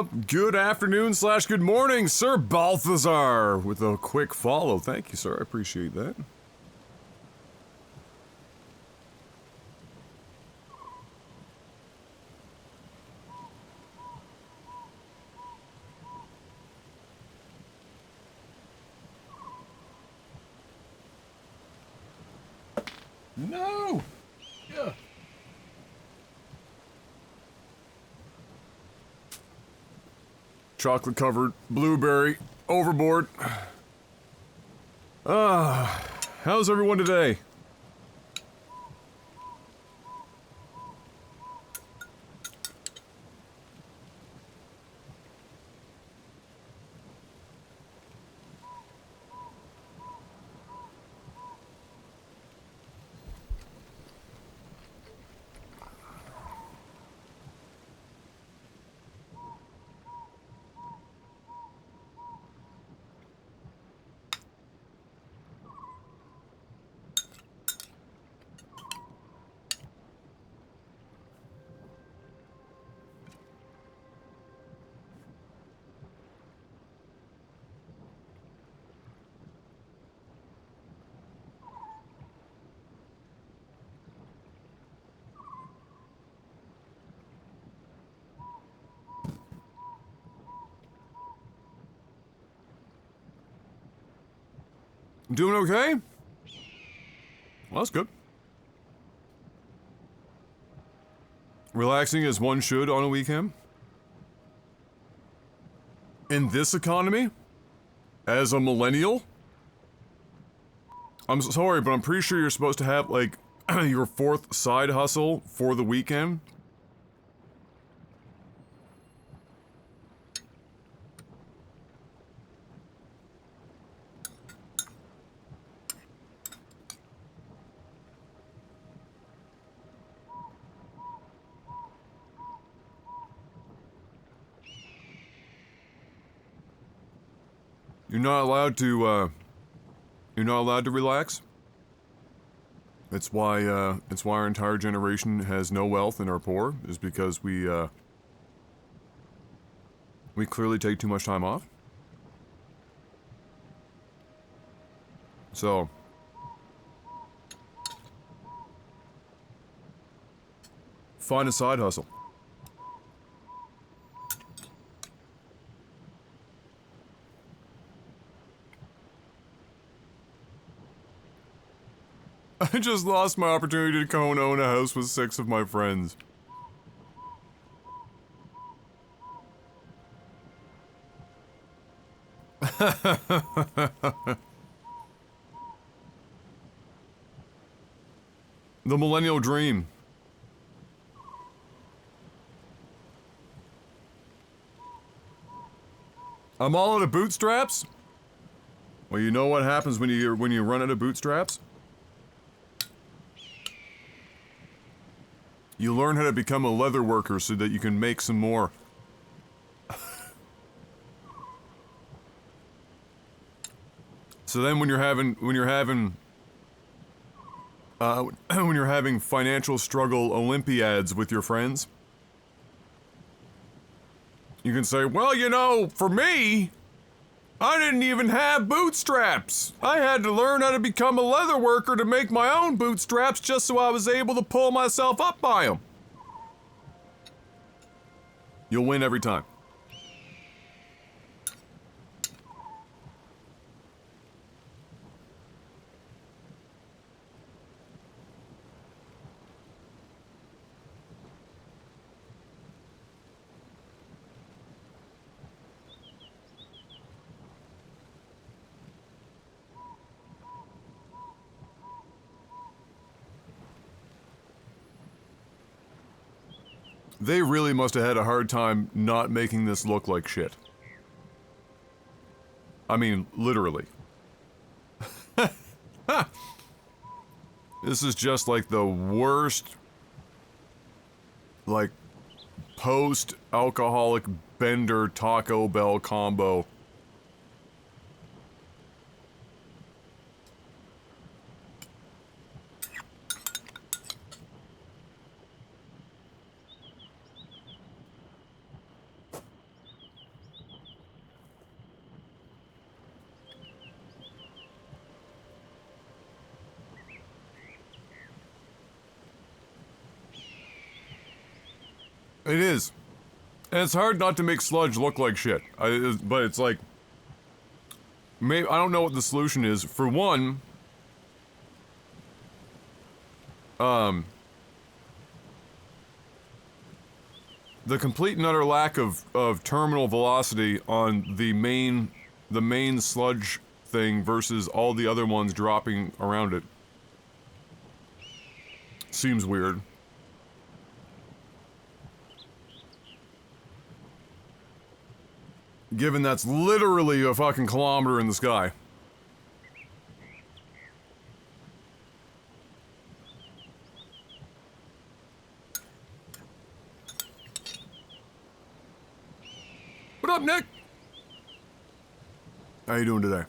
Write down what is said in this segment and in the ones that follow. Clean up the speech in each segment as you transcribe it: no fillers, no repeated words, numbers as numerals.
Good afternoon slash good morning, Sir Balthazar, with a quick follow. Thank you, sir. I appreciate that. No! Yeah. Chocolate covered blueberry overboard. How's everyone today? Doing okay? Well, that's good. Relaxing as one should on a weekend. In this economy? As a millennial? I'm sorry, but I'm pretty sure you're supposed to have, like, your fourth side hustle for the weekend. You're not allowed to, you're not allowed to relax? It's why our entire generation has no wealth and are poor, is because we clearly take too much time off. So, find a side hustle. I just lost my opportunity to co-own a house with 6 of my friends. The millennial dream. I'm all out of bootstraps? Well, you know what happens when you run out of bootstraps? You learn how to become a leather worker so that you can make some more. So then when you're having financial struggle Olympiads with your friends, you can say, well, you know, for me, I didn't even have bootstraps. I had to learn how to become a leather worker to make my own bootstraps just so I was able to pull myself up by them. You'll win every time. They really must have had a hard time not making this look like shit. I mean, literally. This is just like the worst, like, post-alcoholic bender Taco Bell combo. It is. And it's hard not to make sludge look like shit. But it's like... Maybe, I don't know what the solution is. For one... The complete and utter lack of terminal velocity on the main sludge thing versus all the other ones dropping around it. Seems weird. Given that's literally a fucking kilometer in the sky. What up, Nick? How you doing today?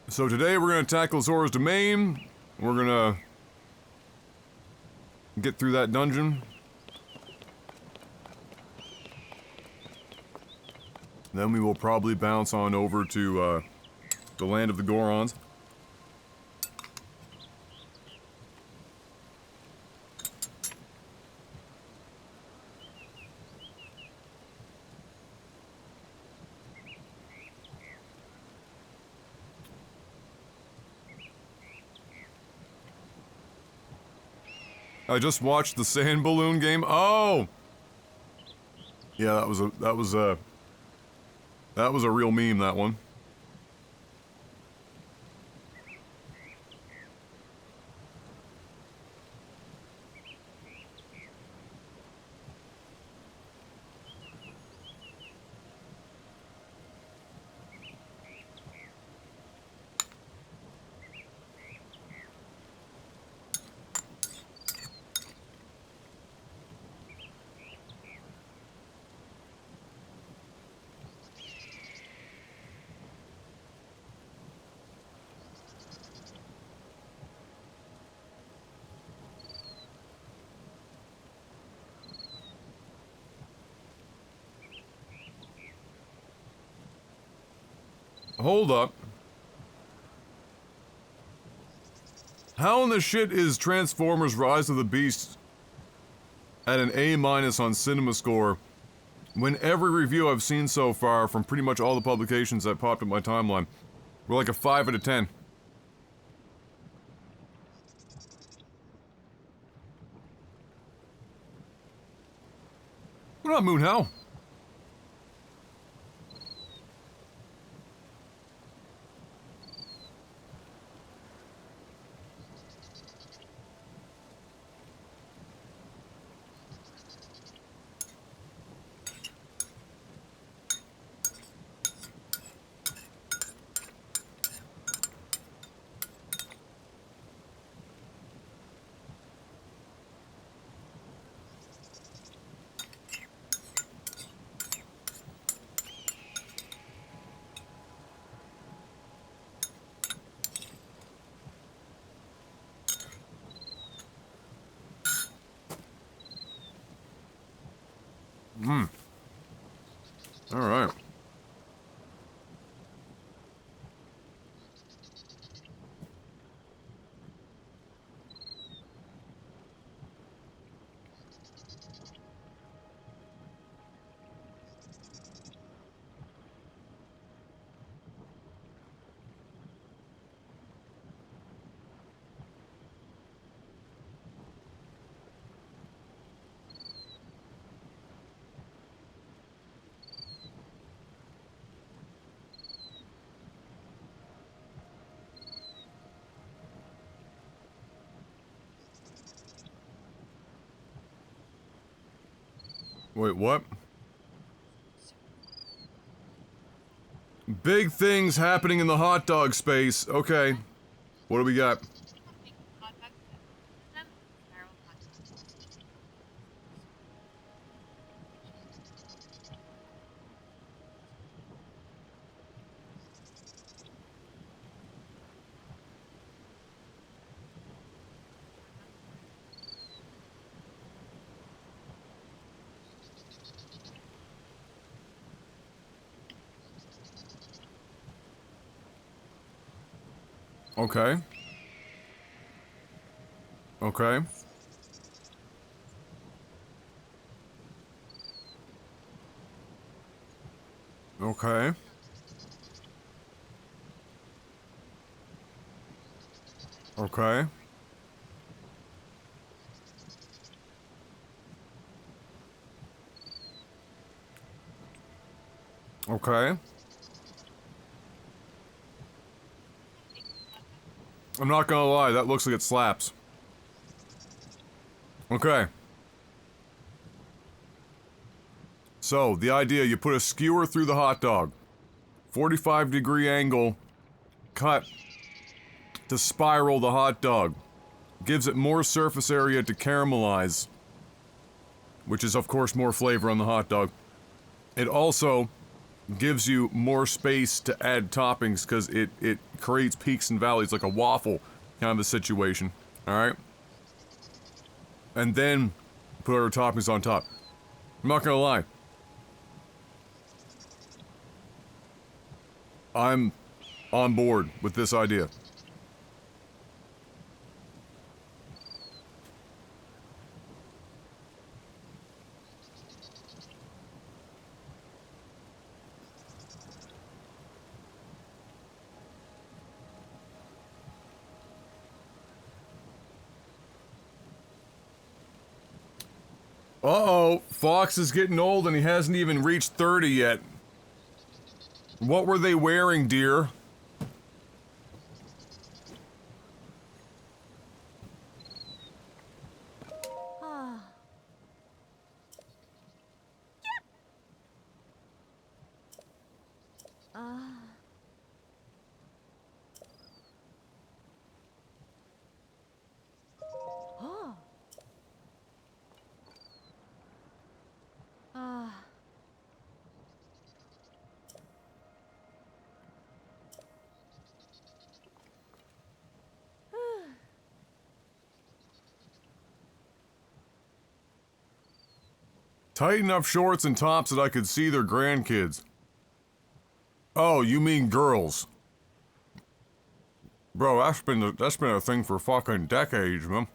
So today we're gonna tackle Zora's Domain. We're gonna get through that dungeon. Then we will probably bounce on over to the land of the Gorons. I just watched the sand balloon game. Oh, yeah, that was a real meme. That one. Hold up. How in the shit is Transformers Rise of the Beast at an A- on Cinema Score when every review I've seen so far from pretty much all the publications that popped up my timeline were like a 5 out of 10? What up, Moon Hell? All right. Wait, what? Big things happening in the hot dog space. Okay. What do we got? Okay. Okay. Okay. Okay. Okay. I'm not gonna lie, that looks like it slaps. Okay. So, the idea, you put a skewer through the hot dog. 45-degree angle, cut to spiral the hot dog. Gives it more surface area to caramelize, which is of course more flavor on the hot dog. It also gives you more space to add toppings because it creates peaks and valleys like a waffle kind of a situation. Alright? And then put our toppings on top. I'm not gonna lie. I'm on board with this idea. Uh-oh, Fox is getting old and he hasn't even reached 30 yet. What were they wearing, dear? Tight enough shorts and tops that I could see their grandkids. Oh, you mean girls. Bro, that's been a thing for fucking decades, man.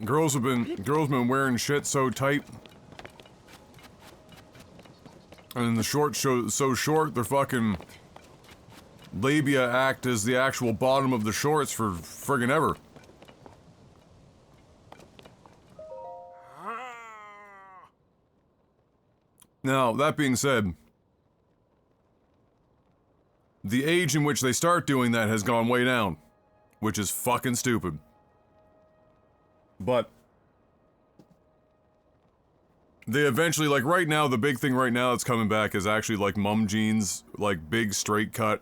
Girls been wearing shit so tight. And the shorts so short, their fucking labia act as the actual bottom of the shorts for friggin' ever. Now, that being said, the age in which they start doing that has gone way down, which is fucking stupid. But they eventually, like right now, the big thing right now that's coming back is actually like mum jeans, like big straight cut.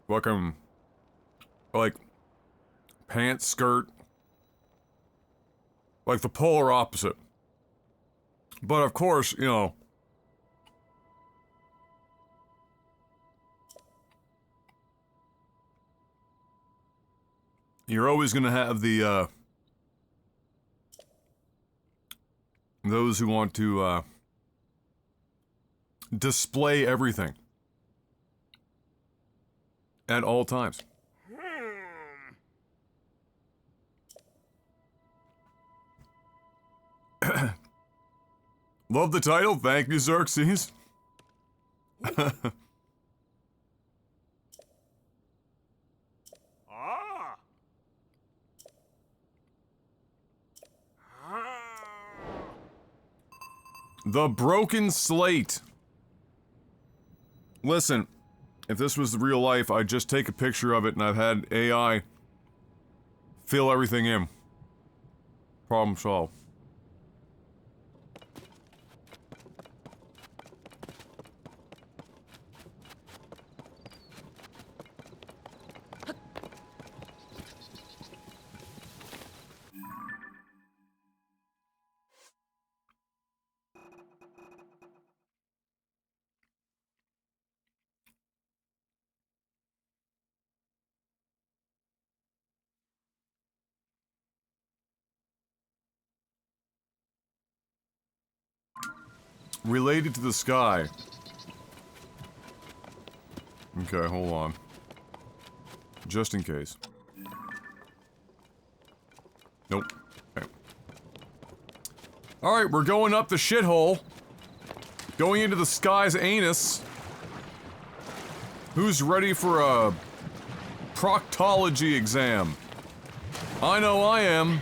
Fucking, like, pants, skirt. Like the polar opposite. But of course, you know, you're always gonna have the, those who want to, display everything. At all times. Love the title, thank you, Xerxes. The Broken Slate. Listen, if this was the real life, I'd just take a picture of it and I've had AI fill everything in. Problem solved. related to the sky. Okay, hold on. Just in case. Nope. Okay. Alright, we're going up the shithole. Going into the sky's anus. Who's ready for a proctology exam? I know I am.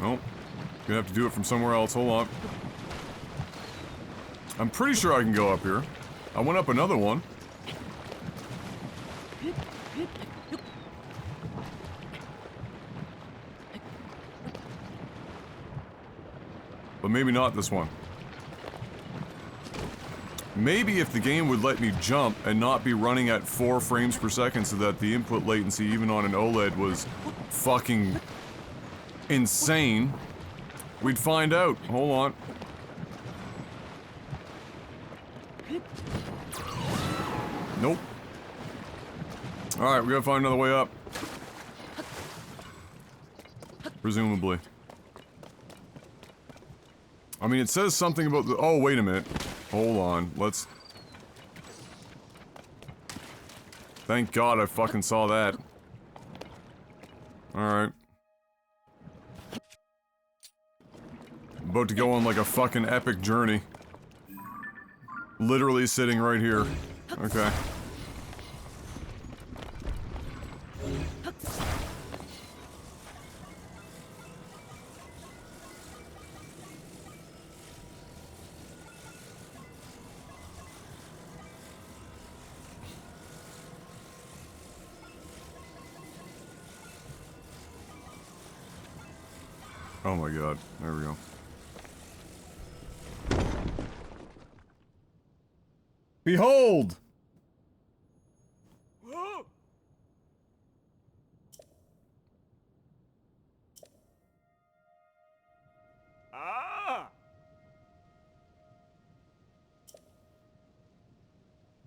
Oh, gonna have to do it from somewhere else. Hold on. I'm pretty sure I can go up here. I went up another one. But maybe not this one. Maybe if the game would let me jump and not be running at 4 frames per second so that the input latency even on an OLED was fucking insane, we'd find out. Hold on. Nope. Alright, we gotta find another way up. Presumably. I mean, it says something about the- oh, wait a minute. Hold on, let's... Thank God I fucking saw that. Alright. About to go on like a fucking epic journey. Literally sitting right here. Okay. Oh my God, there we go. Behold! Ah!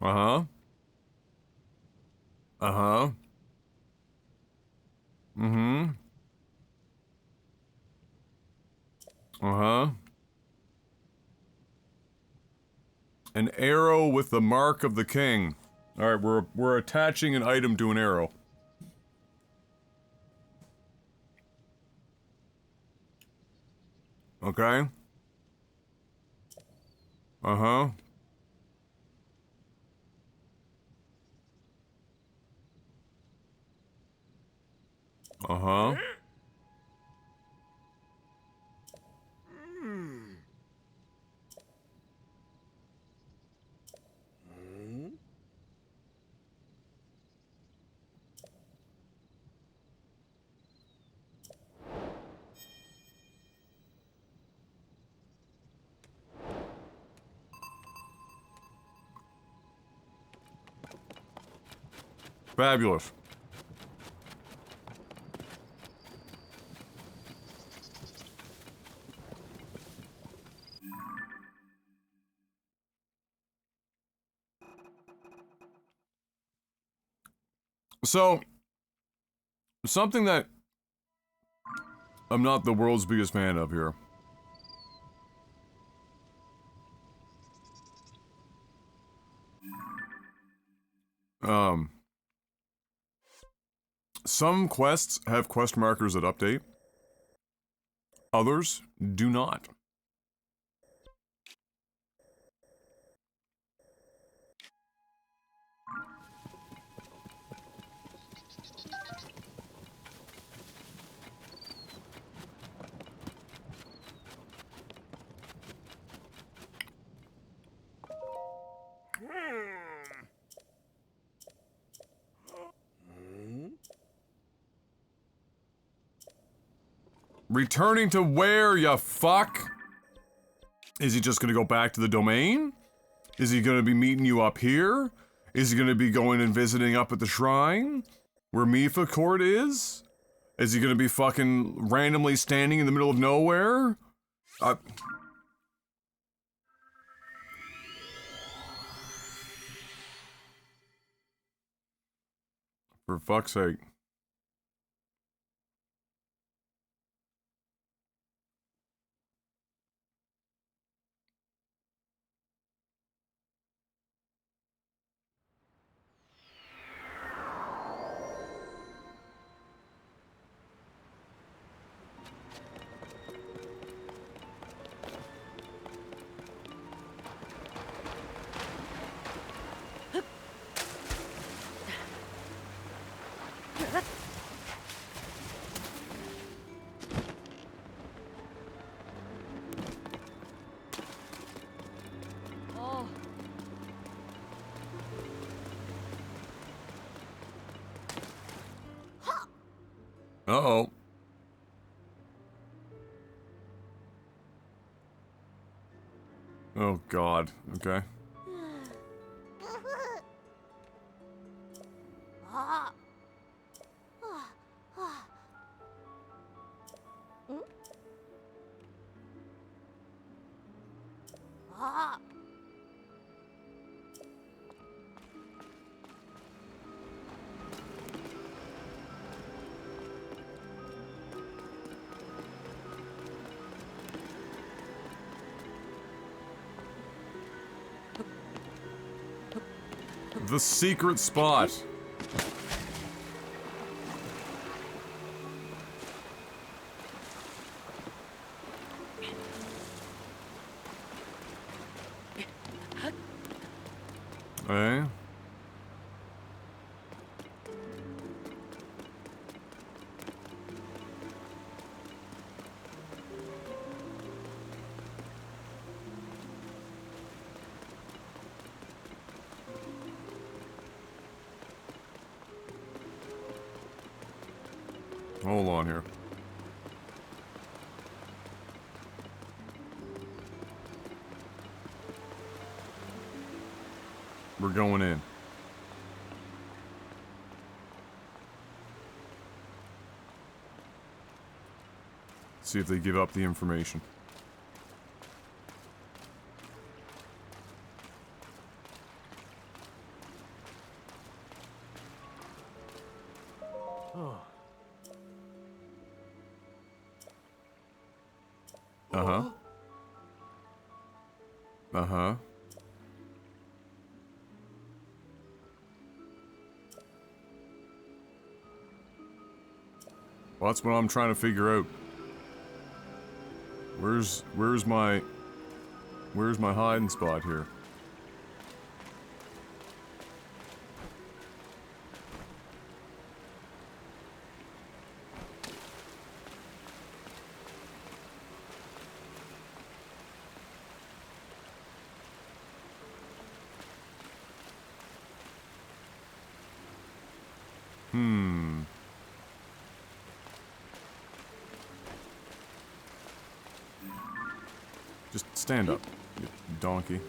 Uh-huh. Uh-huh. Mm-hmm. Uh-huh. An arrow with the mark of the king. Alright, we're attaching an item to an arrow. Okay. Uh-huh. Uh-huh. Fabulous. So, something that I'm not the world's biggest fan of here. Some quests have quest markers that update. Others do not. Returning to where, ya fuck? Is he just gonna go back to the domain? Is he gonna be meeting you up here? Is he gonna be going and visiting up at the shrine? Where Mifa Court is? Is he gonna be fucking randomly standing in the middle of nowhere? For fuck's sake. Uh-oh. Oh, God. Okay. The secret spot. Eh? Hold on here. We're going in. See if they give up the information. Uh-huh. Uh-huh. Well, that's what I'm trying to figure out. Where's my hiding spot here? Just stand up, you donkey.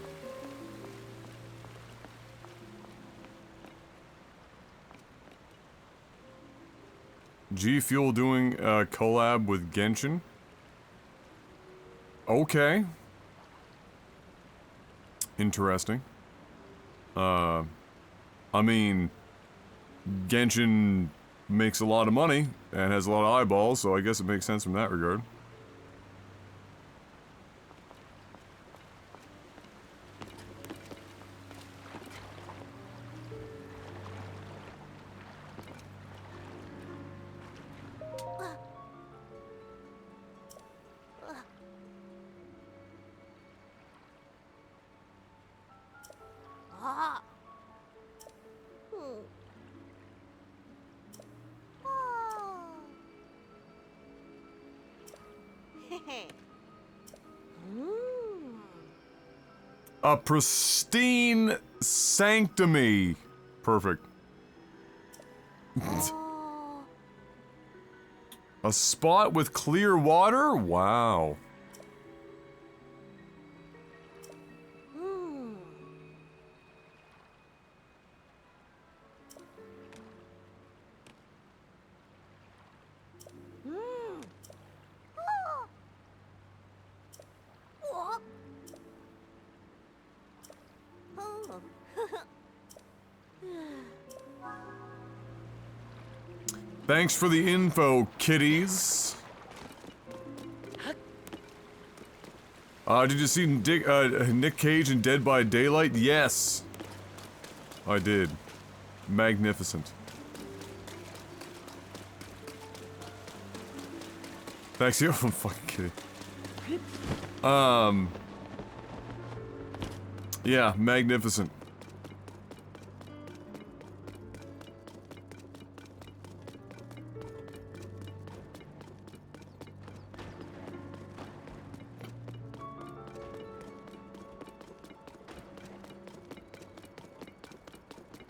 G Fuel doing a collab with Genshin? Okay. Interesting. I mean, Genshin makes a lot of money and has a lot of eyeballs, so I guess it makes sense from that regard. A pristine sanctity. Perfect. A spot with clear water? Wow. Thanks for the info, kiddies. Did you see Nick Cage in Dead by Daylight? Yes. I did. Magnificent. Thanks, you. I'm fucking kidding. Yeah, magnificent.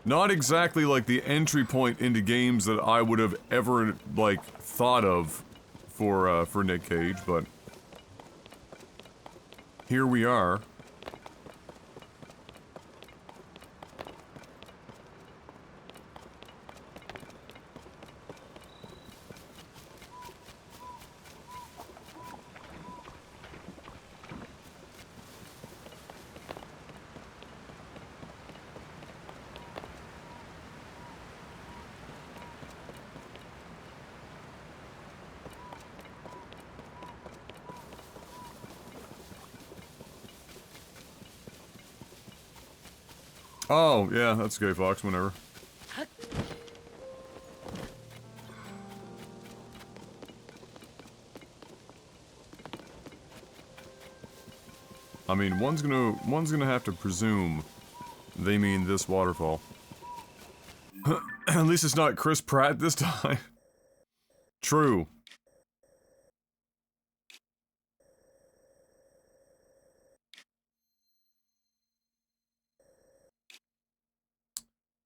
Not exactly like the entry point into games that I would have ever, like, thought of for Nick Cage, but here we are. Oh, yeah, that's Gay Fox, whenever. I mean, one's gonna have to presume they mean this waterfall. At least it's not Chris Pratt this time. True.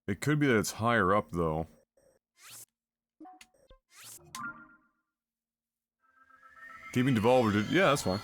It could be that it's higher up, though. Keeping Devolver did- yeah, that's fine.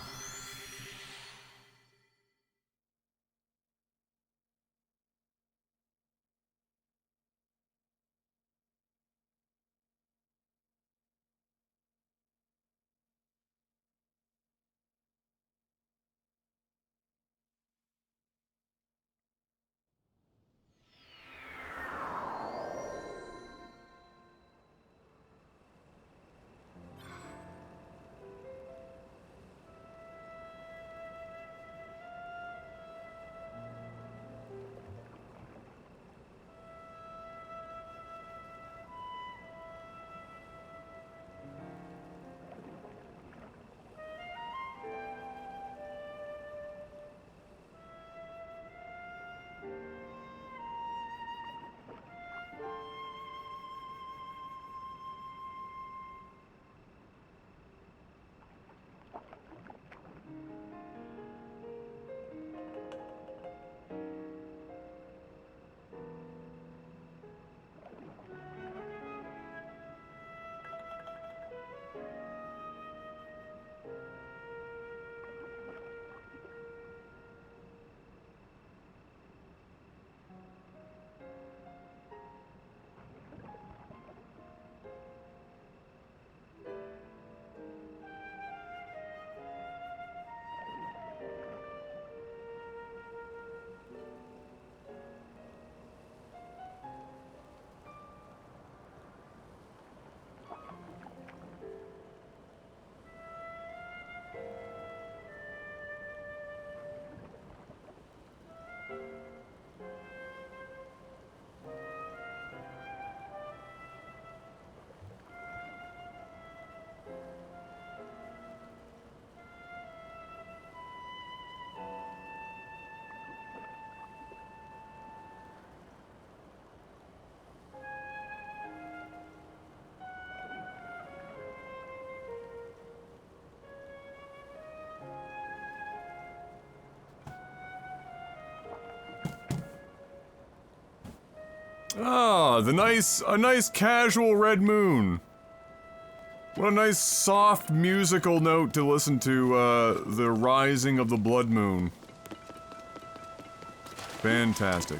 Ah, a nice casual red moon. What a nice soft musical note to listen to, the rising of the blood moon. Fantastic.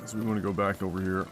So we want to go back over here.